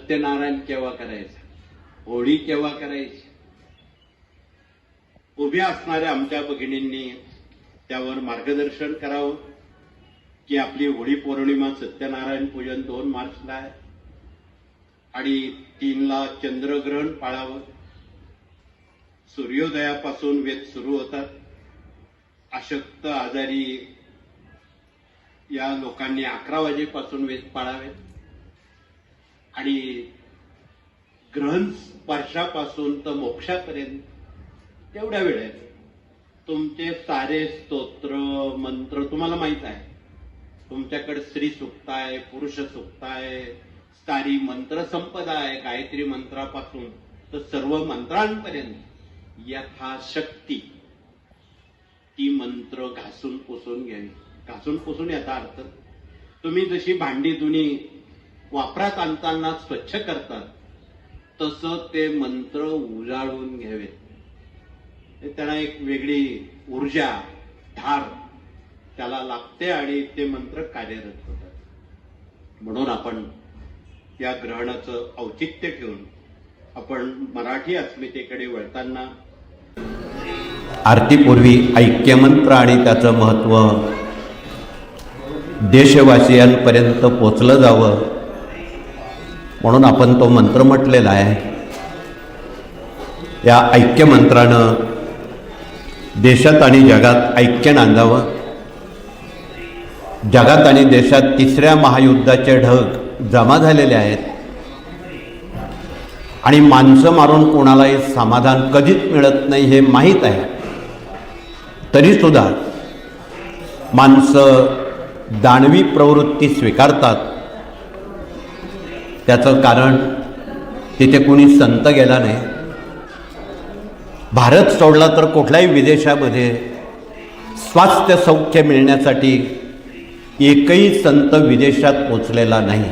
सत्यनारायण केव्हा करायचं, होळी केव्हा करायची, उभ्या असणाऱ्या आमच्या भगिनींनी त्यावर मार्गदर्शन करावं की आपली होळी पौर्णिमा सत्यनारायण पूजन 2 मार्चला आहे आणि 3ला चंद्रग्रहण पाळावं. सूर्योदयापासून वेध सुरू होतात. अशक्त आजारी या लोकांनी 11 वाजेपासून वेध पाळावे आणि ग्रहण स्पर्शापासून तर मोक्षापर्यंत तेवढ्या वेळेत तुमचे सारे स्तोत्र मंत्र तुम्हाला माहित आहे. तुमच्याकडे स्त्री सुक्त आहे, पुरुष सुक्त आहे, सारी मंत्र संपदा आहे, गायत्री मंत्रापासून तर सर्व मंत्रांपर्यंत यथाशक्ती ती मंत्र घासून पुसून घ्यावी. घासून पुसून याचा अर्थ तुम्ही जशी भांडी धुणी वापरात आणताना स्वच्छ करतात तसं ते मंत्र उजाळून घ्यावेत. त्यांना एक वेगळी ऊर्जा धार त्याला लागते आणि ते मंत्र कार्यरत होतात. म्हणून आपण या ग्रहणाचं औचित्य ठेवून आपण मराठी अस्मितेकडे वळताना आरतीपूर्वी ऐक्यमंत्र आणि त्याचं महत्त्व देशवासियांपर्यंत पोचलं जावं म्हणून आपण तो मंत्र म्हटलेला आहे. या ऐक्यमंत्रानं देशात आणि जगात ऐक्य नांदावं. जगात आणि देशात 3ऱ्या महायुद्धाचे ढग जमा झालेले आहेत आणि माणसं मारून कोणालाही समाधान कधीच मिळत नाही हे माहीत आहे. तरीसुद्धा माणसं दानवी प्रवृत्ती स्वीकारतात. त्याचं कारण तिथे कोणी संत गेला नाही. भारत सोडला तर कुठल्याही विदेशामध्ये स्वास्थ्य सौख्य मिळण्यासाठी एकही संत विदेशात पोचलेला नाही.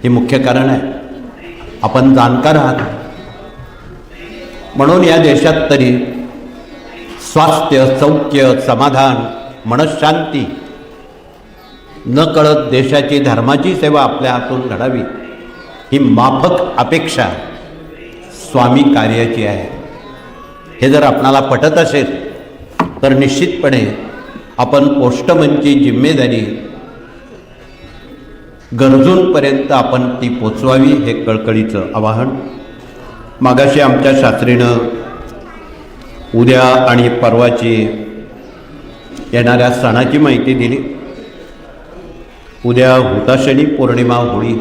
हे मुख्य कारण आहे. आपण जाणकार आहात. म्हणून या देशात तरी स्वास्थ्य सौख्य समाधान मनःशांती न कळत देशाची धर्माची सेवा आपल्या हातून घडावी ही माफक अपेक्षा स्वामी कार्याची आहे. हे जर आपणाला पटत असेल तर निश्चितपणे आपण पोस्टमनची जिम्मेदारी गरजूंपर्यंत आपण ती पोचवावी हे कळकळीचं आवाहन. मागाशी आमच्या शास्त्रीनं उद्या आणि परवाची येणाऱ्या सणाची माहिती दिली. उद्या हुताशनी पौर्णिमा होळी.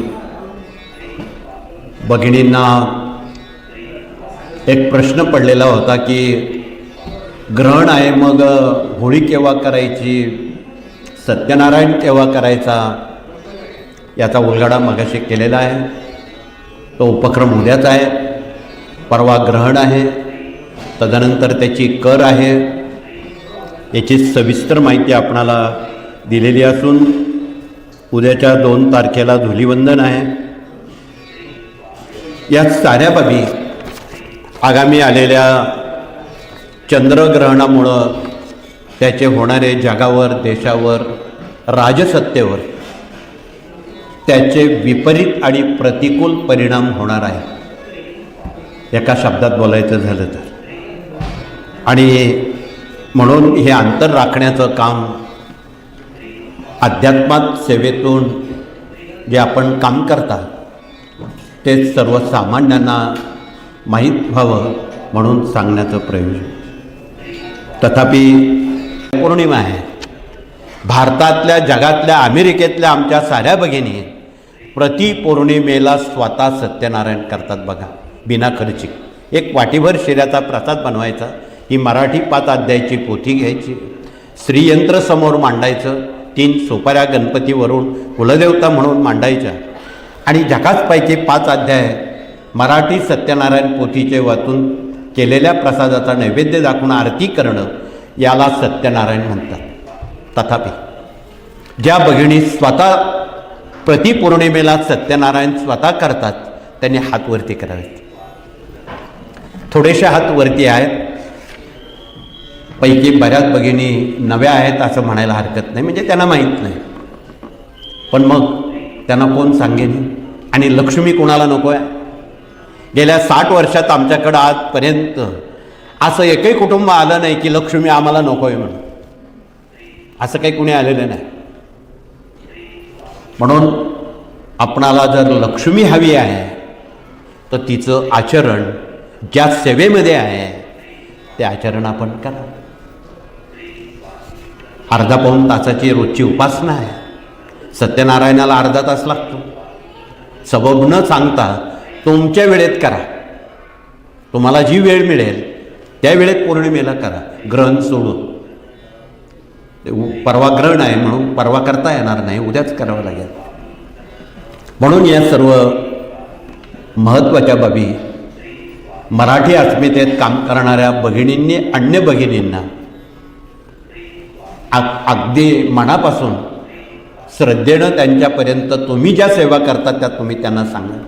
भगिनींना एक प्रश्न पडलेला होता की ग्रहण आहे मग होळी केव्हा करायची, सत्यनारायण केव्हा करायचा, याचा उलगडा मगाशी केलेला आहे. तो उपक्रम उद्याच आहे. परवा ग्रहण आहे, तदनंतर त्याची कर आहे. याची सविस्तर माहिती आपणाला दिलेली असून उद्याच्या 2 तारखेला धुलीवंदन आहे. या साऱ्या बाबी आगामी आलेल्या चंद्रग्रहणामुळं त्याचे होणारे जगावर देशावर राजसत्तेवर त्याचे विपरीत आणि प्रतिकूल परिणाम होणार आहे. एका शब्दात बोलायचं झालं तर. आणि म्हणून हे अंतर राखण्याचं काम अध्यात्मात सेवेतून जे आपण काम करता ते सर्वसामान्यांना माहीत व्हावं म्हणून सांगण्याचं प्रयोजन. तथापि पौर्णिमा आहे. भारतातल्या जगातल्या अमेरिकेतल्या आमच्या साऱ्या भगिनी प्रति पौर्णिमेला स्वतः सत्यनारायण करतात बघा, बिना खर्ची. एक वाटीभर शिऱ्याचा प्रसाद बनवायचा, ही मराठी 5 अध्यायाची पोथी घ्यायची, श्रीयंत्र समोर मांडायचं, 3 सुपाऱ्या गणपतीवरून कुलदेवता म्हणून मांडायच्या आणि झकासपैकी 5 अध्याय मराठी सत्यनारायण पोथीचे वाचून केलेल्या प्रसादाचा नैवेद्य दाखवून आरती करणं याला सत्यनारायण म्हणतात. तथापि ज्या भगिनी स्वतः प्रतिपौर्णिमेला सत्यनारायण स्वतः करतात त्यांनी हात वरती करावेत. थोडेसे हात वरती आहेत. पैकी बऱ्याच भगिनी नव्या आहेत असं म्हणायला हरकत नाही, म्हणजे त्यांना माहीत नाही. पण मग त्यांना कोण सांगेन? आणि लक्ष्मी कुणाला नको आहे? गेल्या 60 वर्षात आमच्याकडं आजपर्यंत असं एकही कुटुंब आलं नाही की लक्ष्मी आम्हाला नको आहे म्हणून. असं काही कुणी आलेलं नाही. म्हणून आपणाला जर लक्ष्मी हवी आहे तर तिचं आचरण ज्या सेवेमध्ये आहे ते आचरण आपण करा. अर्धा पाऊण तासाची रोजची उपासना आहे. सत्यनारायणाला अर्धा तास लागतो. सबब न सांगता तुमच्या वेळेत करा. तुम्हाला जी वेळ मिळेल त्या वेळेत पौर्णिमेला करा, ग्रहण सोडून. परवा ग्रहण आहे म्हणून परवा करता येणार नाही, उद्याच करावं लागेल. म्हणून या सर्व महत्त्वाच्या बाबी मराठी अस्मितेत काम करणाऱ्या भगिनींनी अन्य भगिनींना अगदी मनापासून श्रद्धेनं त्यांच्यापर्यंत तुम्ही ज्या सेवा करता त्या तुम्ही त्यांना सांगा.